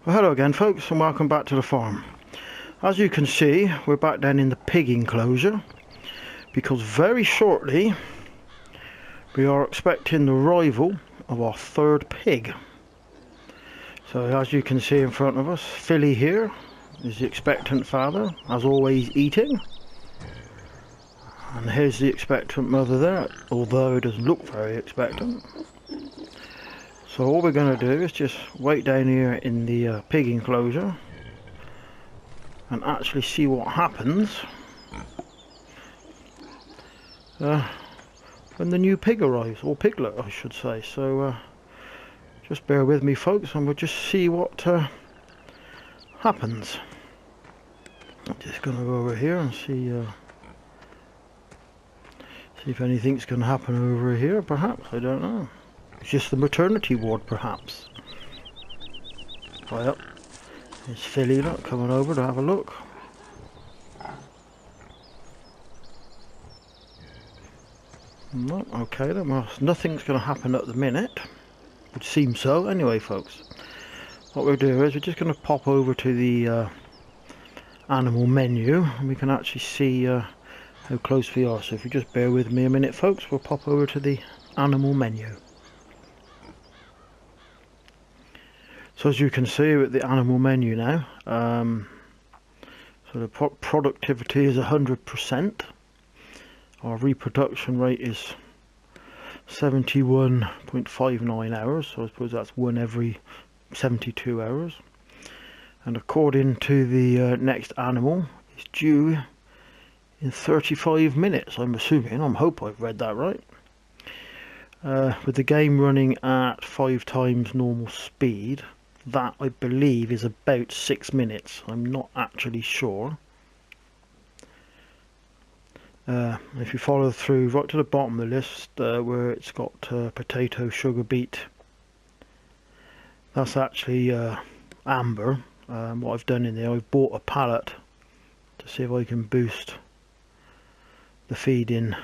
Well, hello again folks, and welcome back to the farm. As you can see, we're back down in the pig enclosure because very shortly we are expecting the arrival of our third pig. So as you can see in front of us, Philly here is the expectant father, as always eating, and here's the expectant mother there, although it doesn't look very expectant. So all we're going to do is just wait down here in the pig enclosure and actually see what happens when the new pig arrives, or piglet I should say. So just bear with me folks, and we'll just see what happens. I'm just going to go over here and see if anything's going to happen over here, perhaps, I don't know. It's just the maternity ward, perhaps. Well, there's Philly coming over to have a look. No, okay then, well, nothing's going to happen at the minute. Would seem so. Anyway folks, what we'll do is we're just going to pop over to the animal menu, and we can actually see how close we are. So if you just bear with me a minute folks, we'll pop over to the animal menu. So as you can see, we're at the animal menu now. So the productivity is 100%. Our reproduction rate is 71.59 hours. So I suppose that's one every 72 hours. And according to the next animal, it's due in 35 minutes. I'm assuming. I hope I've read that right. With the game running at 5 times normal speed, that I believe is about 6 minutes. I'm not actually sure. If you follow through right to the bottom of the list where it's got potato, sugar beet, that's actually amber. What I've done in there, I've bought a pallet to see if I can boost the feeding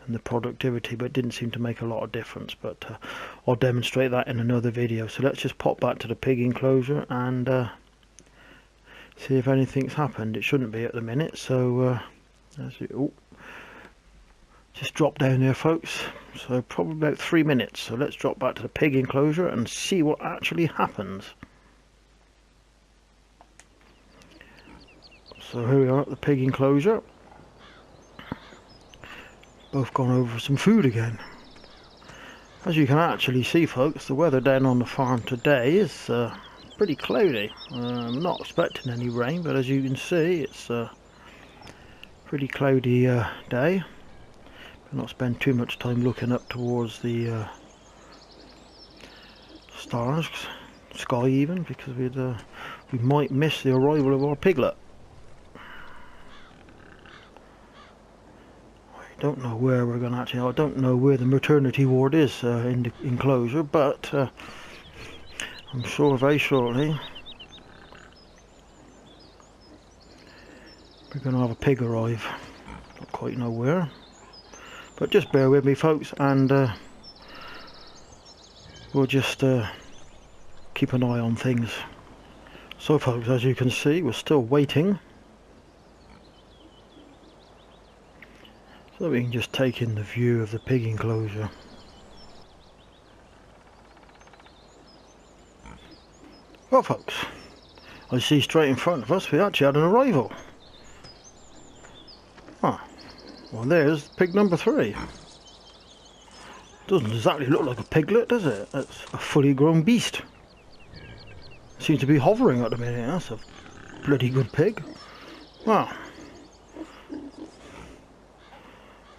and the productivity, but it didn't seem to make a lot of difference. But I'll demonstrate that in another video. So let's just pop back to the pig enclosure and see if anything's happened. It shouldn't be at the minute, so just drop down there folks. So probably about 3 minutes. So let's drop back to the pig enclosure and see what actually happens. So here we are at the pig enclosure. Both gone over some food again. As you can actually see folks, the weather down on the farm today is pretty cloudy. I'm not expecting any rain, but as you can see, it's a pretty cloudy day. I'll not spend too much time looking up towards the stars, sky even, because we might miss the arrival of our piglet. I don't know where we're going to actually, I don't know where the maternity ward is in the enclosure, but I'm sure very shortly we're going to have a pig arrive. Don't quite know where, but just bear with me folks, and we'll just keep an eye on things. So folks, as you can see, we're still waiting. So we can just take in the view of the pig enclosure. Well folks, I see straight in front of us we actually had an arrival. Ah, well there's pig number 3. Doesn't exactly look like a piglet, does it? It's a fully grown beast. Seems to be hovering at the minute. That's a bloody good pig. Wow.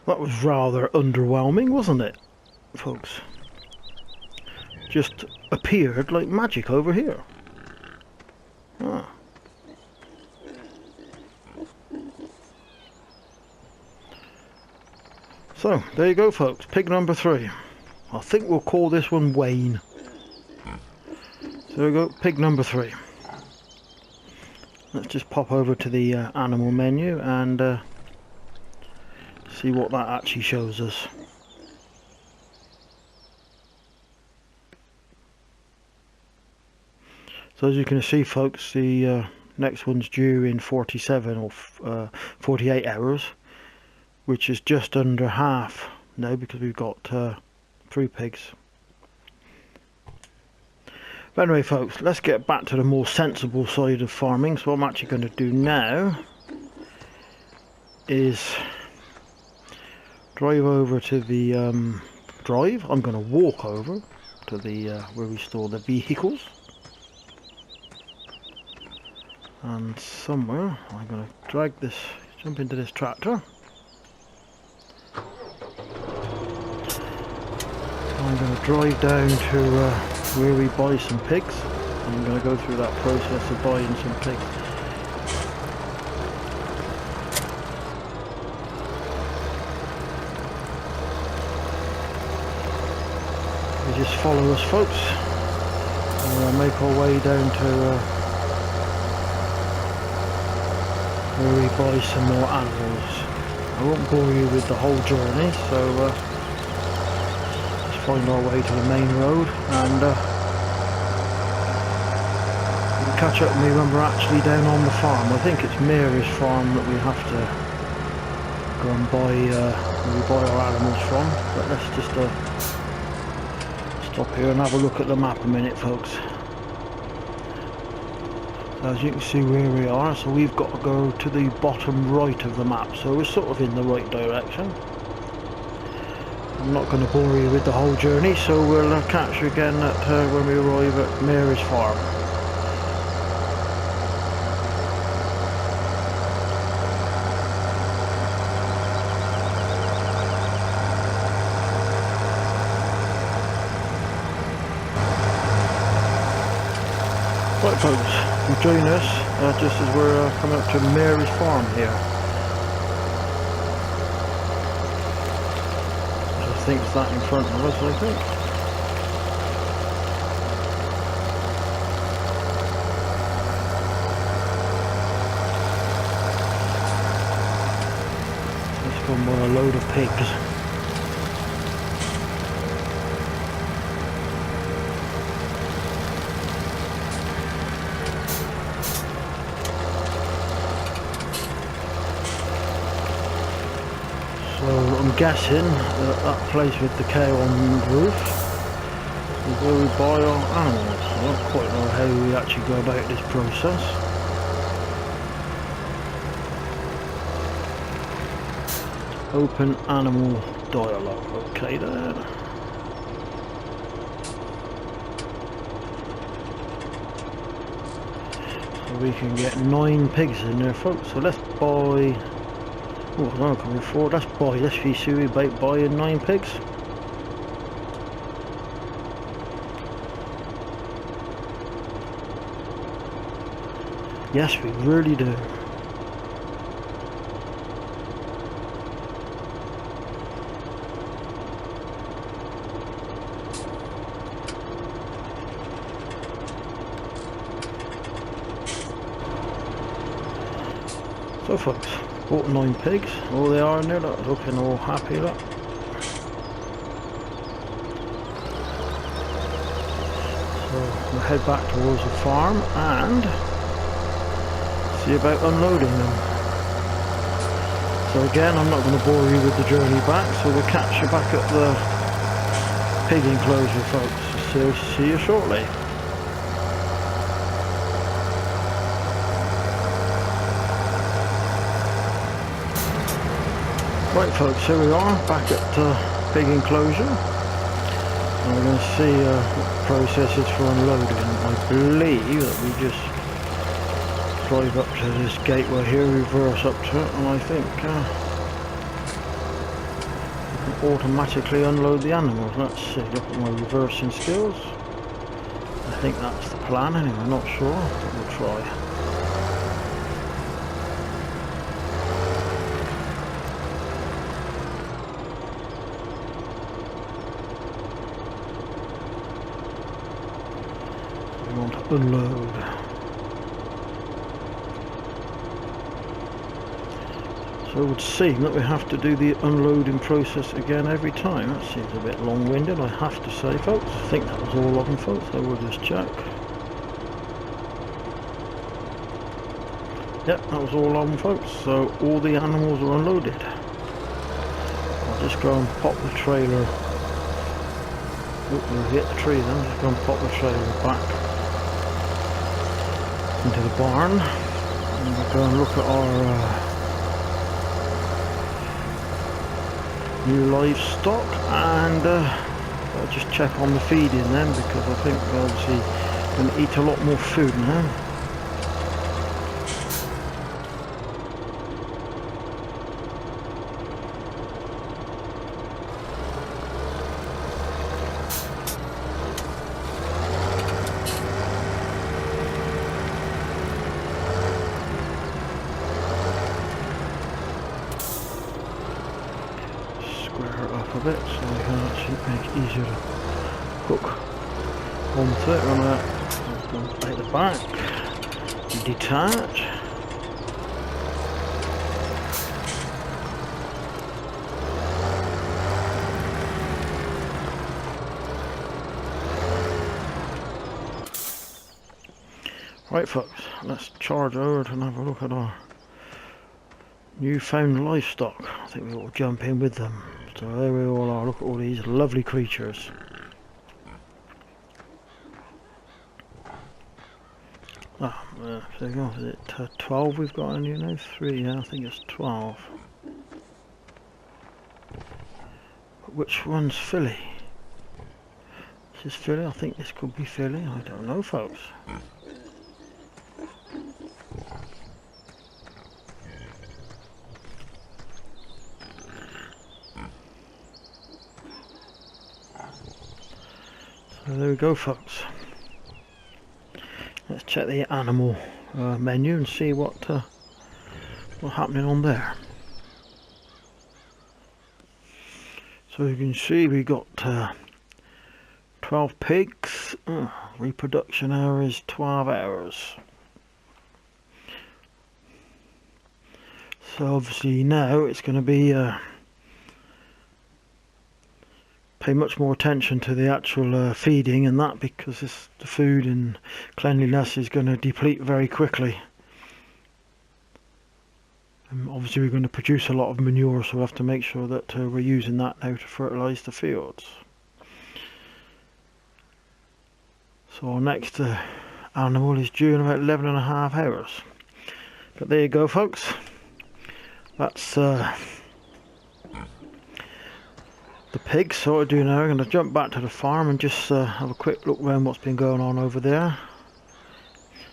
That was rather underwhelming, wasn't it, folks? Just appeared like magic over here. Ah. So, there you go folks, pig number 3. I think we'll call this one Wayne. So there we go, pig number 3. Let's just pop over to the animal menu and see what that actually shows us. So as you can see, folks, the next one's due in 47 or 48 hours, which is just under half now because we've got 3 pigs. But anyway, folks, let's get back to the more sensible side of farming. So what I'm actually going to do now is drive over to the drive. I'm going to walk over to the where we store the vehicles, and somewhere I'm going to jump into this tractor. I'm going to drive down to where we buy some pigs. I'm going to go through that process of buying some pigs. You just follow us, folks. We'll make our way down to where we buy some more animals. I won't bore you with the whole journey, so find our way to the main road, and we'll catch up with me when we're actually down on the farm. I think it's Mary's farm that we have to go and buy where we buy our animals from, but let's just stop here and have a look at the map a minute, folks. So as you can see where we are, so we've got to go to the bottom right of the map, so we're sort of in the right direction. I'm not going to bore you with the whole journey, so we'll catch you again at when we arrive at Mary's farm. Right, folks, join us just as we're coming up to Mary's farm here. I think it's that in front of us, I think. Let's go and buy a load of pigs. So I'm guessing that place with the cow on the roof is where we buy our animals. I don't quite know how we actually go about this process. Open animal dialogue. Okay then. So we can get 9 pigs in there, folks. So let's buy. Oh, I don't come forward. Let's see about buying 9 pigs. Yes, we really do. So folks, bought 9 pigs. Oh, they are in there, look, looking all happy, look. So we'll head back towards the farm and see about unloading them. So again, I'm not going to bore you with the journey back, so we'll catch you back at the pig enclosure, folks. So see you shortly. Right folks, here we are, back at pig enclosure. And we're going to see what the process is for unloading. I believe that we just drive up to this gateway here, reverse up to it, and I think we can automatically unload the animals. Let's see, look at my reversing skills. I think that's the plan anyway, I'm not sure, but we'll try. Unload. So it would seem that we have to do the unloading process again every time. That seems a bit long-winded, I have to say, folks. I think that was all of them, folks, so we'll just check. Yep, that was all on, folks. So all the animals are unloaded. I'll just go and pop the trailer. We'll hit the tree then. Just go and pop the trailer back into the barn. And we'll go and look at our new livestock, and I'll just check on the feeding then, because I think we're obviously going to eat a lot more food now. Square it up a bit so we can actually make it easier to hook onto it. I'm going to take the back, detach. Right folks, let's charge over and have a look at our newfound livestock. I think we ought to jump in with them. So there we all are. Look at all these lovely creatures. There we go. Is it 12 we've got on you now? 3, yeah, I think it's 12. Which one's filly? This is filly. I think this could be filly. I don't know, folks. So there we go, folks. Let's check the animal menu and see what's happening on there. So you can see we got 12 pigs. Reproduction hour is 12 hours. So obviously now it's going to be pay much more attention to the actual feeding and that, because the food and cleanliness is going to deplete very quickly. Obviously we're going to produce a lot of manure, so we have to make sure that we're using that now to fertilise the fields. So our next animal is due in about 11.5 hours. But there you go, folks. That's the pigs. So what I do now, I'm going to jump back to the farm and just have a quick look around what's been going on over there.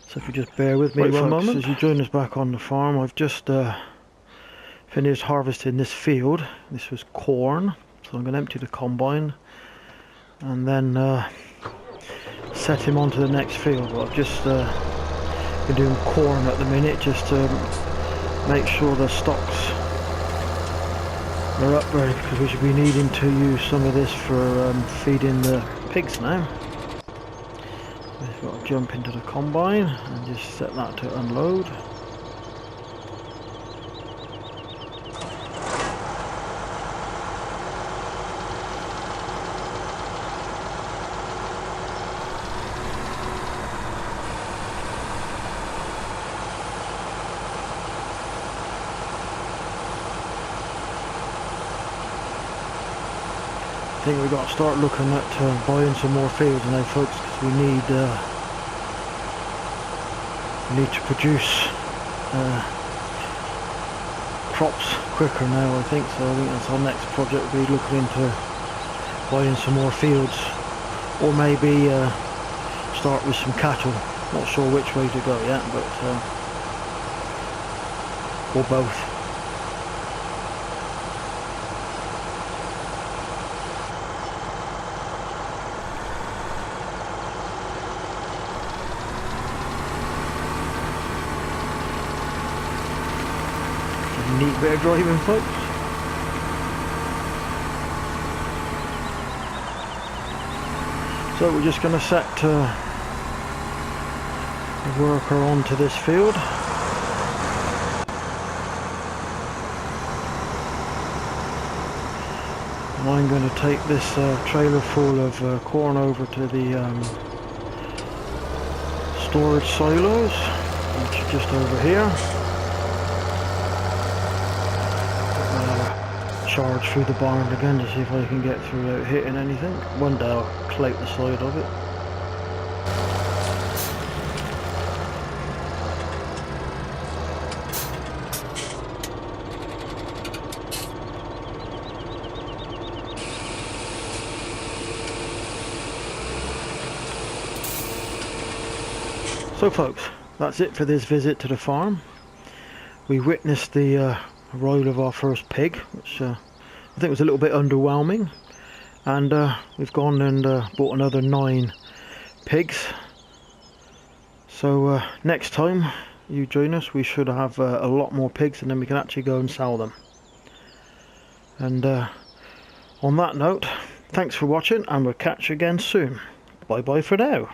So if you just bear with me one moment as you join us back on the farm. I've just finished harvesting this field. This was corn, so I'm going to empty the combine and then set him onto the next field. But I've just been doing corn at the minute, just to make sure the stocks are up ready, because we should be needing to use some of this for feeding the pigs now. We've got to jump into the combine and just set that to unload. I think we've got to start looking at buying some more fields now, folks, because we need to produce crops quicker now, I think. So I think that's our next project. We'll be looking into buying some more fields, or maybe start with some cattle. Not sure which way to go yet, but or both. Neat bit of driving, folks. So we're just going to set the worker onto this field. And I'm going to take this trailer full of corn over to the storage silos, which are just over here. charge through the barn again to see if I can get through without hitting anything. One day I'll clout the side of it. So folks, that's it for this visit to the farm. We witnessed the arrival of our first pig, which I think was a little bit underwhelming, and we've gone and bought another 9 pigs. So next time you join us, we should have a lot more pigs, and then we can actually go and sell them. And on that note, thanks for watching, and we'll catch you again soon. Bye bye for now.